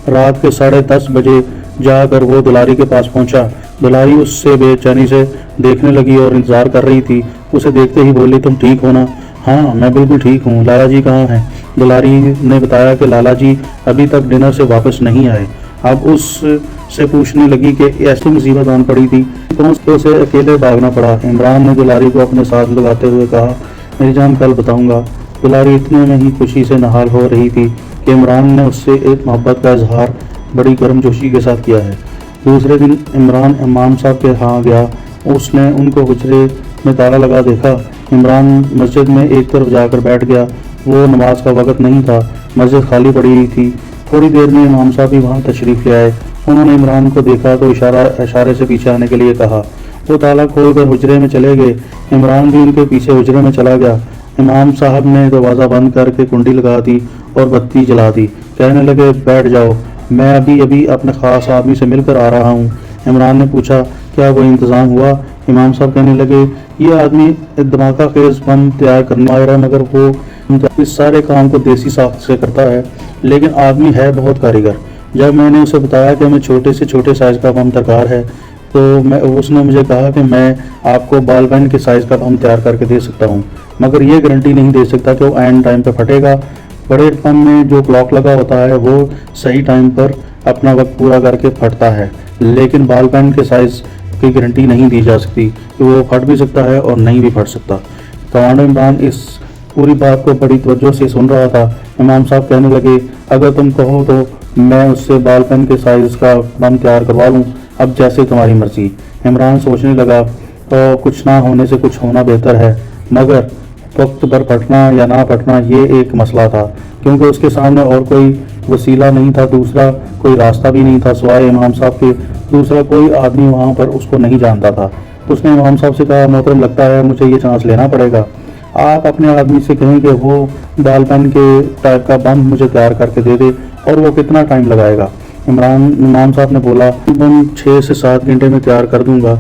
رات کے 10:30 بجے جا کر وہ دلاری کے پاس پہنچا۔ دلاری اس سے بے چینی سے دیکھنے لگی اور انتظار کر رہی تھی۔ اسے دیکھتے ہی بولی، تم ٹھیک ہو نا؟ ہاں میں بالکل ٹھیک ہوں، لالا جی کہاں ہیں؟ دلاری نے بتایا کہ لالا جی ابھی تک ڈنر سے واپس نہیں آئے۔ اب اس سے پوچھنے لگی کہ ایسی مصیبت آن پڑی تھی کون سے اسے اکیلے بھاگنا پڑا۔ عمران نے دلاری کو اپنے ساتھ لگاتے ہوئے کہا، میری جان کل بتاؤں گا۔ دلاری اتنے میں ہی خوشی سے نہال ہو رہی تھی کہ عمران نے اس سے ایک محبت کا اظہار بڑی گرمجوشی کے ساتھ کیا ہے۔ دوسرے دن عمران امام صاحب کے ہاں گیا۔ اس نے ان کو حجرے میں تالا لگا دیکھا۔ عمران مسجد میں ایک طرف جا کر بیٹھ گیا۔ وہ نماز کا وقت نہیں تھا، مسجد خالی پڑی ہوئی تھی۔ تھوڑی دیر میں امام صاحب بھی وہاں تشریف لے آئے۔ انہوں نے عمران کو دیکھا تو اشارے سے پیچھے آنے کے لیے کہا۔ وہ تالا کھول کر حجرے میں چلے گئے۔ عمران بھی ان کے پیچھے حجرے میں چلا گیا۔ امام صاحب نے دروازہ بند کر کے کنڈی لگا دی اور بتی جلا دی۔ کہنے لگے، بیٹھ جاؤ، میں ابھی اپنے خاص آدمی سے مل کر آ رہا ہوں۔ عمران نے پوچھا، کیا کوئی انتظام ہوا؟ امام صاحب کہنے لگے، یہ آدمی دھماکہ خیز بم تیار کرنے آیا، مگر وہ اس سارے کام کو دیسی ساخت سے کرتا ہے، لیکن آدمی ہے بہت کاریگر۔ جب میں نے اسے بتایا کہ ہمیں چھوٹے سے چھوٹے سائز کا بم درکار ہے تو اس نے مجھے کہا کہ میں آپ کو بال پین کے سائز کا بم تیار کر کے دے سکتا ہوں، مگر یہ گارنٹی نہیں دے سکتا کہ وہ عین ٹائم پہ پھٹے گا۔ بڑے بم میں جو کلاک لگا ہوتا ہے وہ صحیح ٹائم پر اپنا وقت پورا کر کے پھٹتا ہے، لیکن بال پین کے سائز کی گارنٹی نہیں دی جا سکتی کہ وہ پھٹ بھی سکتا ہے اور نہیں بھی پھٹ سکتا۔ کمانڈر عمران اس پوری بات کو بڑی توجہ سے سن رہا تھا۔ امام صاحب کہنے لگے، اگر تم کہو تو میں اس سے بال پین کے سائز کا بم تیار کروا لوں، اب جیسے تمہاری مرضی۔ عمران سوچنے لگا، تو کچھ نہ ہونے سے کچھ ہونا بہتر ہے، مگر وقت پر پھٹنا یا نہ پھٹنا یہ ایک مسئلہ تھا، کیونکہ اس کے سامنے اور کوئی وسیلہ نہیں تھا، دوسرا کوئی راستہ بھی نہیں تھا سوائے امام صاحب کے۔ دوسرا کوئی آدمی وہاں پر اس کو نہیں جانتا تھا۔ اس نے امام صاحب سے کہا، محترم لگتا ہے مجھے یہ چانس لینا پڑے گا، آپ اپنے آدمی سے کہیں کہ وہ بال پین کے ٹائپ کا بم مجھے تیار کر کے دے دے، اور وہ کتنا ٹائم لگائے گا؟ امام صاحب نے بولا، بم 6 سے 7 گھنٹے میں تیار کر دوں گا۔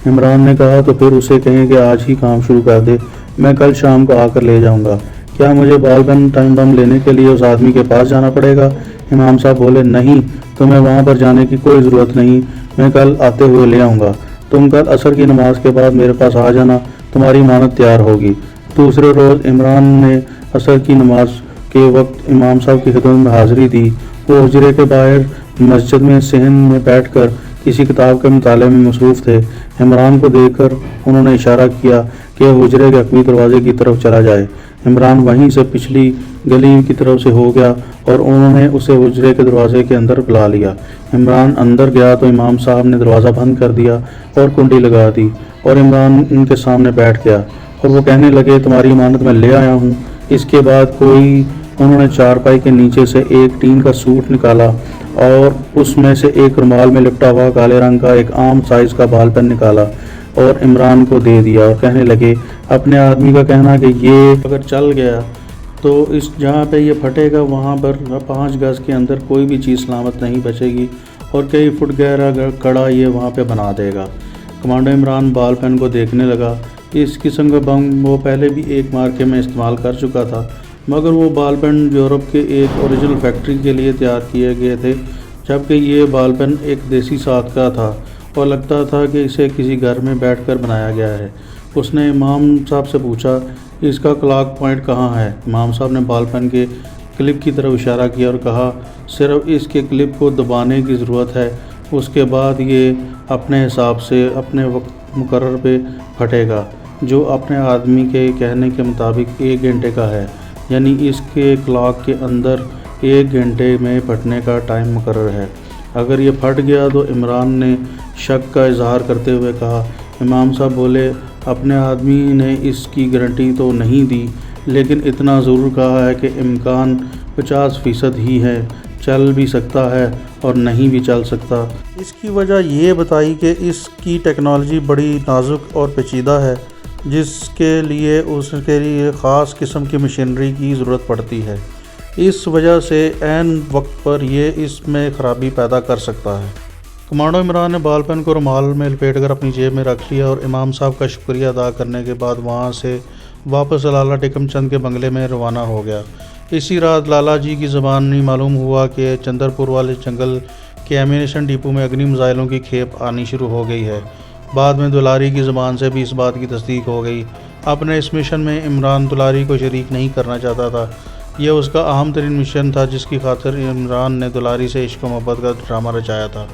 عمران نے کہا، تو پھر اسے کہیں کہ آج ہی کام شروع کر دے، میں کل شام کو آ کر لے جاؤں گا۔ کیا مجھے بال پین ٹائم بم لینے کے لیے اس آدمی کے پاس جانا پڑے گا؟ امام صاحب بولے، نہیں، تمہیں وہاں پر جانے کی کوئی ضرورت نہیں، میں کل آتے ہوئے لے آؤں گا۔ تم کل عصر کی نماز کے بعد میرے پاس آ جانا، تمہاری امانت تیار ہوگی۔ دوسرے روز عمران نے عصر کی نماز کے وقت امام صاحب کی خدمت میں حاضری دی۔ وہ حجرے کے باہر مسجد میں صحن میں بیٹھ کر کسی کتاب کے مطالعے میں مصروف تھے۔ عمران کو دیکھ کر انہوں نے اشارہ کیا کہ حجرے کے عقبی دروازے کی طرف چلا جائے۔ عمران وہیں سے پچھلی گلی کی طرف سے ہو گیا اور انہوں نے اسے حجرے کے دروازے کے اندر بلا لیا۔ عمران اندر گیا تو امام صاحب نے دروازہ بند کر دیا اور کنڈی لگا دی، اور عمران ان کے سامنے بیٹھ گیا اور وہ کہنے لگے، تمہاری امانت میں لے آیا ہوں۔ اس کے بعد انہوں نے چارپائی کے نیچے سے ایک ٹین کا سوٹ نکالا اور اس میں سے ایک رومال میں لپٹا ہوا کالے رنگ کا ایک عام سائز کا بال پین نکالا اور عمران کو دے دیا، اور کہنے لگے، اپنے آدمی کا کہنا کہ یہ اگر چل گیا تو اس جہاں پہ یہ پھٹے گا وہاں پر 5 گز کے اندر کوئی بھی چیز سلامت نہیں بچے گی، اور کئی فٹ گہرا کڑا یہ وہاں پہ بنا دے گا۔ کمانڈر عمران بال پین کو دیکھنے لگا۔ اس قسم کا بم وہ پہلے بھی ایک مارکے میں استعمال کر چکا تھا، مگر وہ بال پین یورپ کے ایک اوریجنل فیکٹری کے لیے تیار کیے گئے تھے، جبکہ یہ بال پین ایک دیسی ساخت کا تھا اور لگتا تھا کہ اسے کسی گھر میں بیٹھ کر بنایا گیا ہے۔ اس نے امام صاحب سے پوچھا، اس کا کلاک پوائنٹ کہاں ہے؟ امام صاحب نے بال پین کے کلپ کی طرف اشارہ کیا اور کہا، صرف اس کے کلپ کو دبانے کی ضرورت ہے، اس کے بعد یہ اپنے حساب سے اپنے وقت مقرر پہ پھٹے گا، جو اپنے آدمی کے کہنے کے مطابق 1 گھنٹے کا ہے، یعنی اس کے کلاک کے اندر 1 گھنٹے میں پھٹنے کا ٹائم مقرر ہے۔ اگر یہ پھٹ گیا تو عمران نے شک کا اظہار کرتے ہوئے کہا۔ امام صاحب بولے، اپنے آدمی نے اس کی گارنٹی تو نہیں دی، لیکن اتنا ضرور کہا ہے کہ امکان 50% ہی ہے، چل بھی سکتا ہے اور نہیں بھی چل سکتا۔ اس کی وجہ یہ بتائی کہ اس کی ٹیکنالوجی بڑی نازک اور پیچیدہ ہے، جس کے لیے اس کے لیے خاص قسم کی مشینری کی ضرورت پڑتی ہے، اس وجہ سے عین وقت پر یہ اس میں خرابی پیدا کر سکتا ہے۔ کمانڈر عمران نے بال پین کو رومال میں لپیٹ کر اپنی جیب میں رکھ لیا اور امام صاحب کا شکریہ ادا کرنے کے بعد وہاں سے واپس لالا ٹکم چند کے بنگلے میں روانہ ہو گیا۔ اسی رات لالا جی کی زبانی معلوم ہوا کہ چندر پور والے جنگل کے ایمینیشن ڈپو میں اگنی میزائلوں کی کھیپ آنی شروع ہو گئی ہے۔ بعد میں دلاری کی زبان سے بھی اس بات کی تصدیق ہو گئی۔ اپنے اس مشن میں عمران دلاری کو شریک نہیں کرنا چاہتا تھا۔ یہ اس کا اہم ترین مشن تھا جس کی خاطر عمران نے دلاری سے عشق و محبت کا ڈرامہ رچایا تھا،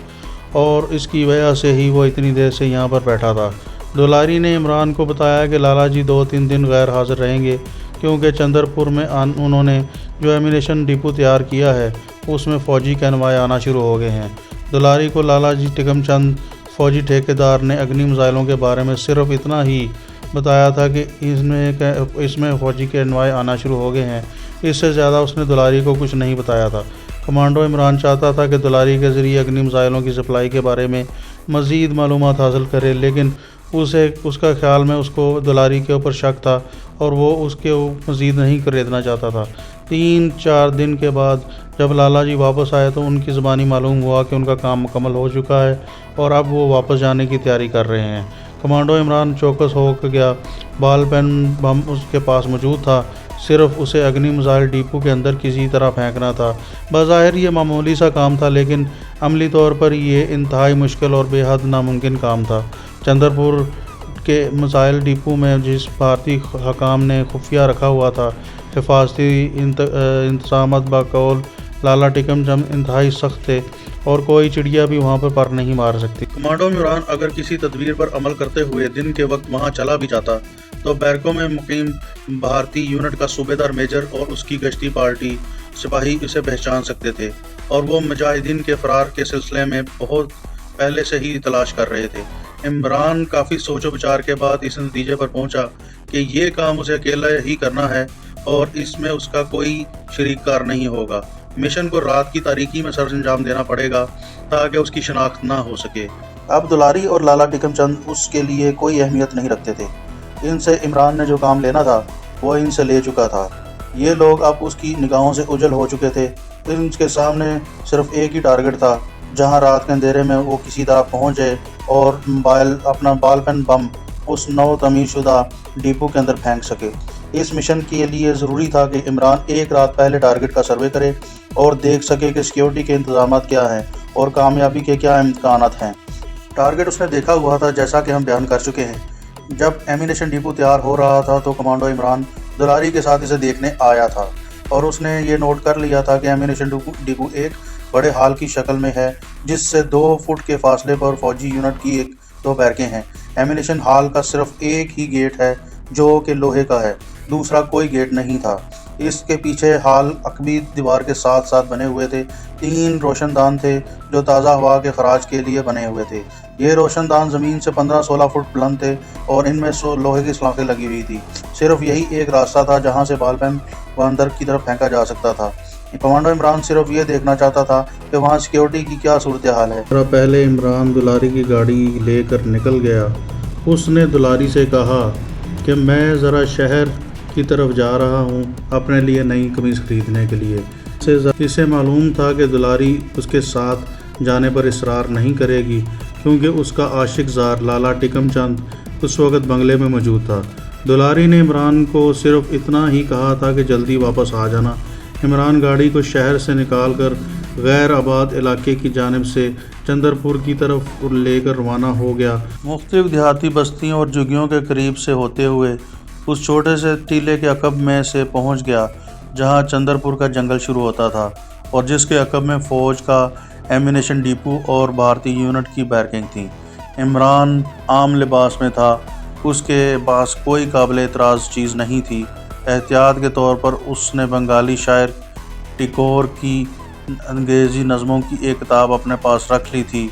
اور اس کی وجہ سے ہی وہ اتنی دیر سے یہاں پر بیٹھا تھا۔ دلاری نے عمران کو بتایا کہ لالا جی 2-3 دن غیر حاضر رہیں گے، کیونکہ چندر پور میں انہوں نے جو ایمینیشن ڈپو تیار کیا ہے اس میں فوجی کینوائے آنا شروع ہو گئے ہیں۔ دلاری کو لالا جی ٹکم چند فوجی ٹھیکیدار نے اگنی میزائلوں کے بارے میں صرف اتنا ہی بتایا تھا کہ اس میں فوجی کینوائے آنا شروع ہو گئے ہیں۔ اس سے زیادہ اس نے دلاری کو کچھ نہیں بتایا تھا۔ کمانڈو عمران چاہتا تھا کہ دلاری کے ذریعے اگنی میزائلوں کی سپلائی کے بارے میں مزید معلومات حاصل کرے، لیکن اس کا خیال میں اس کو دلاری کے اوپر شک تھا اور وہ اس کے مزید نہیں خریدنا چاہتا تھا۔ 3-4 دن کے بعد جب لالا جی واپس آئے تو ان کی زبانی معلوم ہوا کہ ان کا کام مکمل ہو چکا ہے اور اب وہ واپس جانے کی تیاری کر رہے ہیں۔ کمانڈو عمران چوکس ہو گیا۔ بال پین بم اس کے پاس موجود تھا، صرف اسے اگنی میزائل ڈپو کے اندر کسی طرح پھینکنا تھا۔ بظاہر یہ معمولی سا کام تھا، لیکن عملی طور پر یہ انتہائی مشکل اور بے حد ناممکن کام تھا۔ چندر پور کے میزائل ڈپو میں جس بھارتی حکام نے خفیہ رکھا ہوا تھا حفاظتی انتظامات بقول لالا ٹکم چند انتہائی سخت تھے اور کوئی چڑیا بھی وہاں پر نہیں مار سکتی۔ کمانڈو عمران اگر کسی تدبیر پر عمل کرتے ہوئے دن کے وقت وہاں چلا بھی جاتا تو بیرکوں میں مقیم بھارتی یونٹ کا صوبیدار میجر اور اس کی گشتی پارٹی سپاہی اسے پہچان سکتے تھے، اور وہ مجاہدین کے فرار کے سلسلے میں بہت پہلے سے ہی تلاش کر رہے تھے۔ عمران کافی سوچ و بچار کے بعد اس نتیجے پر پہنچا کہ یہ کام اسے اکیلا ہی کرنا ہے اور اس میں اس کا کوئی شریک کار نہیں ہوگا۔ مشن کو رات کی تاریکی میں سر انجام دینا پڑے گا تاکہ اس کی شناخت نہ ہو سکے۔ اب دلاری اور لالا ٹکم چند اس کے لیے کوئی اہمیت نہیں رکھتے تھے۔ ان سے عمران نے جو کام لینا تھا وہ ان سے لے چکا تھا۔ یہ لوگ اب اس کی نگاہوں سے اوجھل ہو چکے تھے۔ ان کے سامنے صرف ایک ہی ٹارگٹ تھا جہاں رات کے اندھیرے میں وہ کسی طرح پہنچ جائے اور اپنا بال پین بم اس نو تعمیر شدہ ڈپو کے اندر پھینک سکے۔ اس مشن کے لیے ضروری تھا کہ عمران ایک رات پہلے ٹارگٹ کا سروے کرے اور دیکھ سکے کہ سیکیورٹی کے انتظامات کیا ہیں اور کامیابی کے کیا امکانات ہیں۔ ٹارگٹ اس نے دیکھا ہوا تھا، جیسا کہ ہم بیان کر چکے ہیں۔ جب ایمینیشن ڈپو تیار ہو رہا تھا تو کمانڈو عمران دلاری کے ساتھ اسے دیکھنے آیا تھا اور اس نے یہ نوٹ کر لیا تھا کہ ایمینیشن ڈپو ایک بڑے ہال کی شکل میں ہے جس سے 2 فٹ کے فاصلے پر فوجی یونٹ کی 2 بیرکیں ہیں۔ ایمینیشن ہال کا صرف ایک ہی گیٹ ہے جو کہ لوہے کا ہے، دوسرا کوئی گیٹ نہیں تھا۔ اس کے پیچھے ہال عقبی دیوار کے ساتھ بنے ہوئے تھے۔ 3 روشن دان تھے جو تازہ ہوا کے خراج کے لیے بنے ہوئے تھے۔ یہ روشن دان زمین سے 15-16 فٹ بلند تھے اور ان میں لوہے کی سلاخیں لگی ہوئی تھی۔ صرف یہی ایک راستہ تھا جہاں سے بال پین اندر کی طرف پھینکا جا سکتا تھا۔ کمانڈو عمران صرف یہ دیکھنا چاہتا تھا کہ وہاں سیکیورٹی کی کیا صورتحال ہے۔ پہلے عمران دلاری کی گاڑی لے کر نکل گیا۔ اس نے دلاری سے کہا کہ میں ذرا شہر کی طرف جا رہا ہوں اپنے لیے نئی قمیص خریدنے کے لیے۔ اسے معلوم تھا کہ دلاری اس کے ساتھ جانے پر اصرار نہیں کرے گی، کیونکہ اس کا عاشق زار لالا ٹکم چند اس وقت بنگلے میں موجود تھا۔ دلاری نے عمران کو صرف اتنا ہی کہا تھا کہ جلدی واپس آ جانا۔ عمران گاڑی کو شہر سے نکال کر غیر آباد علاقے کی جانب سے چندر پور کی طرف لے کر روانہ ہو گیا۔ مختلف دیہاتی بستیوں اور جھگیوں کے قریب سے ہوتے ہوئے اس چھوٹے سے ٹیلے کے عقب میں سے پہنچ گیا جہاں چندر پور کا جنگل شروع ہوتا تھا اور جس کے عقب میں فوج کا ایمینیشن ڈپو اور بھارتی یونٹ کی بیرکنگ تھیں۔ عمران عام لباس میں تھا، اس کے پاس کوئی قابل اعتراض چیز نہیں تھی۔ احتیاط کے طور پر اس نے بنگالی شاعر ٹیگور کی انگریزی نظموں کی ایک کتاب اپنے پاس رکھ لی تھی۔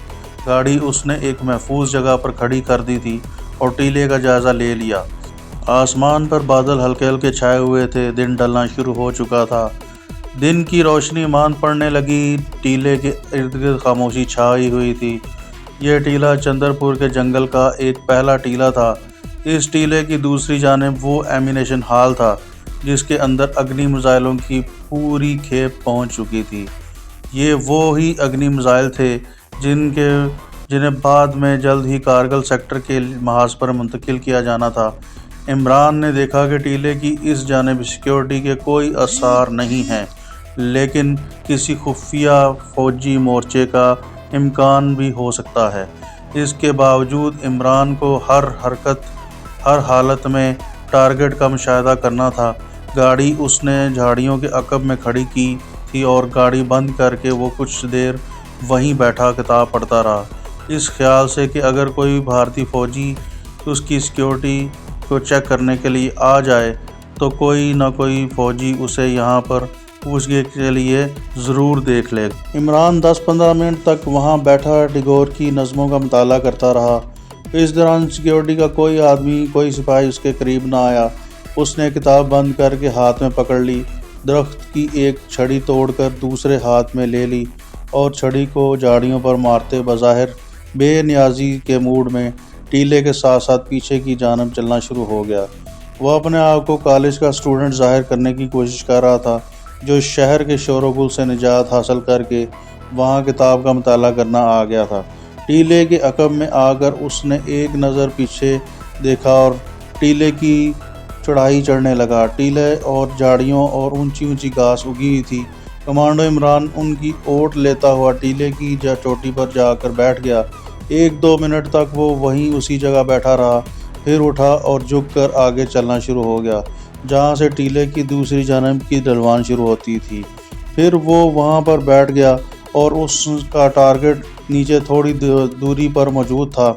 گاڑی اس نے ایک محفوظ جگہ پر کھڑی کر دی تھی اور ٹیلے کا جائزہ لے لیا۔ آسمان پر بادل ہلکے ہلکے چھائے ہوئے تھے، دن ڈھلنا شروع ہو چکا تھا۔ دن کی روشنی ماند پڑنے لگی، ٹیلے کے ارد گرد خاموشی چھائی ہوئی تھی۔ یہ ٹیلہ چندر پور کے جنگل کا ایک پہلا ٹیلہ تھا۔ اس ٹیلے کی دوسری جانب وہ ایمینیشن ہال تھا جس کے اندر اگنی میزائلوں کی پوری کھیپ پہنچ چکی تھی۔ یہ وہی اگنی میزائل تھے جنہیں بعد میں جلد ہی کارگل سیکٹر کے محاذ پر منتقل کیا جانا تھا۔ عمران نے دیکھا کہ ٹیلے کی اس جانب سیکیورٹی کے کوئی آثار نہیں ہیں، لیکن کسی خفیہ فوجی مورچے کا امکان بھی ہو سکتا ہے۔ اس کے باوجود عمران کو ہر حالت میں ٹارگٹ کا مشاہدہ کرنا تھا۔ گاڑی اس نے جھاڑیوں کے عقب میں کھڑی کی تھی اور گاڑی بند کر کے وہ کچھ دیر وہیں بیٹھا کتاب پڑھتا رہا، اس خیال سے کہ اگر کوئی بھارتی فوجی اس کی سیکیورٹی کو چیک کرنے کے لیے آ جائے تو کوئی نہ کوئی فوجی اسے یہاں پر پوچھ گچھ کے لیے ضرور دیکھ لے گا۔ عمران 10-15 منٹ تک وہاں بیٹھا ٹیگور کی نظموں کا مطالعہ کرتا رہا۔ اس دوران سیکیورٹی کا کوئی آدمی، کوئی سپاہی اس کے قریب نہ آیا۔ اس نے کتاب بند کر کے ہاتھ میں پکڑ لی، درخت کی ایک چھڑی توڑ کر دوسرے ہاتھ میں لے لی اور چھڑی کو جھاڑیوں پر مارتے بظاہر بے نیازی کے موڈ میں ٹیلے کے ساتھ ساتھ پیچھے کی جانب چلنا شروع ہو گیا۔ وہ اپنے آپ کو کالج کا اسٹوڈنٹ ظاہر کرنے کی کوشش کر رہا تھا، جو شہر کے شور و گل سے نجات حاصل کر کے وہاں کتاب کا مطالعہ کرنا آ گیا تھا۔ ٹیلے کے عقب میں آ کر اس نے ایک نظر پیچھے دیکھا اور ٹیلے کی چڑھائی چڑھنے لگا۔ ٹیلے اور جھاڑیوں اور اونچی اونچی گھاس اگی ہوئی تھی۔ کمانڈو عمران ان کی اوٹ لیتا ہوا ٹیلے کی چوٹی پر جا کر بیٹھ گیا۔ 1-2 منٹ تک وہ وہیں اسی جگہ بیٹھا رہا، پھر اٹھا اور جھک کر آگے چلنا شروع ہو گیا جہاں سے ٹیلے کی دوسری جانب کی ڈھلوان شروع ہوتی تھی۔ پھر وہ وہاں پر بیٹھ گیا اور اس کا ٹارگٹ نیچے تھوڑی دوری پر موجود تھا۔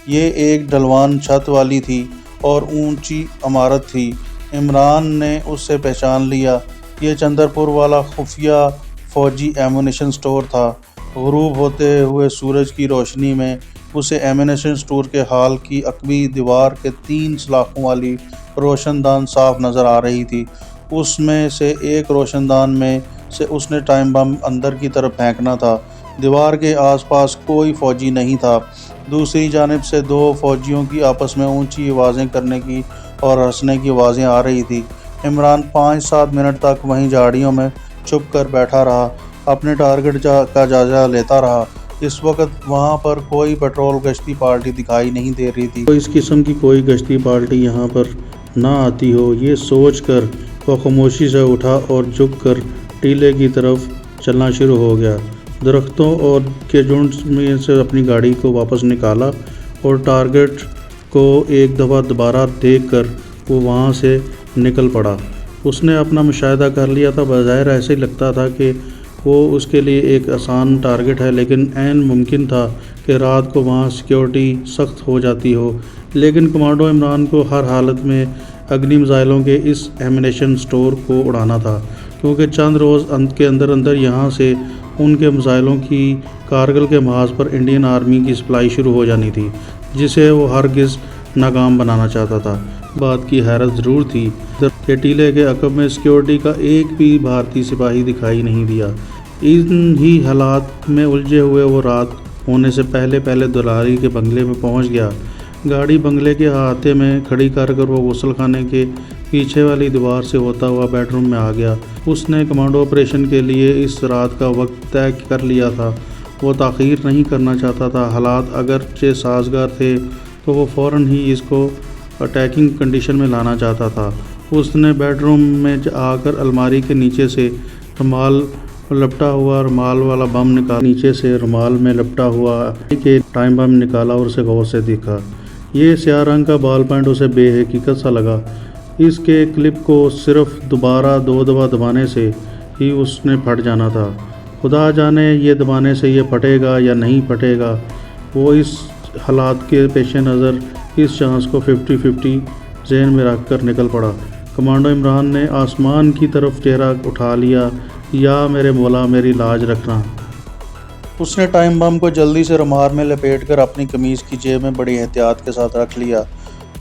یہ ایک ڈھلوان چھت والی تھی اور اونچی عمارت تھی۔ عمران نے اس سے پہچان لیا، یہ چندر پور والا خفیہ فوجی ایمونیشن سٹور تھا۔ غروب ہوتے ہوئے سورج کی روشنی میں اسے ایمونیشن سٹور کے ہال کی عقبی دیوار کے 3 سلاخوں والی روشن دان صاف نظر آ رہی تھی۔ اس میں سے ایک روشن دان میں سے اس نے ٹائم بم اندر کی طرف پھینکنا تھا۔ دیوار کے آس پاس کوئی فوجی نہیں تھا۔ دوسری جانب سے 2 فوجیوں کی آپس میں اونچی آوازیں کرنے کی اور ہنسنے کی آوازیں آ رہی تھی۔ عمران 5-7 منٹ تک وہیں جھاڑیوں میں چھپ کر بیٹھا رہا، اپنے ٹارگٹ کا جائزہ لیتا رہا۔ اس وقت وہاں پر کوئی پیٹرول گشتی پارٹی دکھائی نہیں دے رہی تھی۔ اس قسم کی کوئی گشتی پارٹی یہاں پر نہ آتی ہو، یہ سوچ کر وہ خاموشی سے اٹھا اور جھک کر ٹیلے کی طرف چلنا شروع ہو گیا۔ درختوں اور کے جھنڈ میں سے اپنی گاڑی کو واپس نکالا اور ٹارگٹ کو ایک دفعہ دوبارہ دیکھ کر وہ وہاں سے نکل پڑا۔ اس نے اپنا مشاہدہ کر لیا تھا۔ بظاہر ایسے ہی لگتا تھا کہ وہ اس کے لیے ایک آسان ٹارگٹ ہے، لیکن عین ممکن تھا کہ رات کو وہاں سیکیورٹی سخت ہو جاتی ہو۔ لیکن کمانڈو عمران کو ہر حالت میں اگنی میزائلوں کے اس ایمونیشن سٹور کو اڑانا تھا، کیونکہ چند روز کے اندر یہاں سے ان کے میزائلوں کی کارگل کے محاذ پر انڈین آرمی کی سپلائی شروع ہو جانی تھی، جسے وہ ہرگز ناکام بنانا چاہتا تھا۔ بات کی حیرت ضرور تھی کہ ٹیلے کے عقب میں سیکیورٹی کا ایک بھی بھارتی سپاہی دکھائی نہیں دیا۔ ان ہی حالات میں الجھے ہوئے وہ رات ہونے سے پہلے دلاری کے بنگلے میں پہنچ گیا۔ گاڑی بنگلے کے احاطے میں کھڑی کر وہ غسل خانے کے پیچھے والی دیوار سے ہوتا ہوا بیڈ روم میں آ گیا۔ اس نے کمانڈو آپریشن کے لیے اس رات کا وقت طے کر لیا تھا۔ وہ تاخیر نہیں کرنا چاہتا تھا۔ حالات اگرچہ سازگار تھے تو وہ فوراً ہی اس کو اٹیکنگ کنڈیشن میں لانا چاہتا تھا۔ اس نے بیڈ روم میں آ کر الماری کے نیچے سے رومال والا بم نکالا، نیچے سے رومال میں لپٹا ہوا کہ ٹائم بم نکالا اور اسے غور سے دیکھا۔ یہ سیاہ رنگ کا بال پوائنٹ اسے بے حقیقت سا لگا۔ اس کے کلپ کو صرف 2 دفعہ دبانے سے ہی اس نے پھٹ جانا تھا۔ خدا جانے یہ دبانے سے یہ پھٹے گا یا نہیں پھٹے گا۔ وہ اس حالات کے پیش نظر اس چانس کو 50-50 ذہن میں رکھ کر نکل پڑا۔ کمانڈو عمران نے آسمان کی طرف چہرہ اٹھا لیا، یا میرے مولا میری لاج رکھنا۔ اس نے ٹائم بم کو جلدی سے رومال میں لپیٹ کر اپنی قمیض کی جیب میں بڑی احتیاط کے ساتھ رکھ لیا۔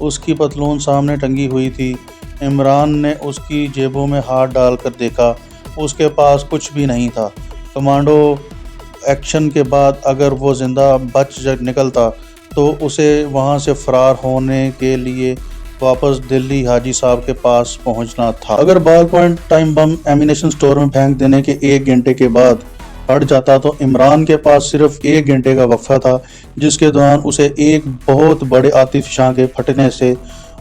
اس کی پتلون سامنے ٹنگی ہوئی تھی۔ عمران نے اس کی جیبوں میں ہاتھ ڈال کر دیکھا، اس کے پاس کچھ بھی نہیں تھا۔ کمانڈو ایکشن کے بعد اگر وہ زندہ بچ نکلتا تو اسے وہاں سے فرار ہونے کے لیے واپس دلی حاجی صاحب کے پاس پہنچنا تھا۔ اگر بال پوائنٹ ٹائم بم ایمونیشن سٹور میں پھینک دینے کے 1 گھنٹے کے بعد ہٹ جاتا تو عمران کے پاس صرف 1 گھنٹے کا وقفہ تھا، جس کے دوران اسے ایک بہت بڑے آتش فشاں کے پھٹنے سے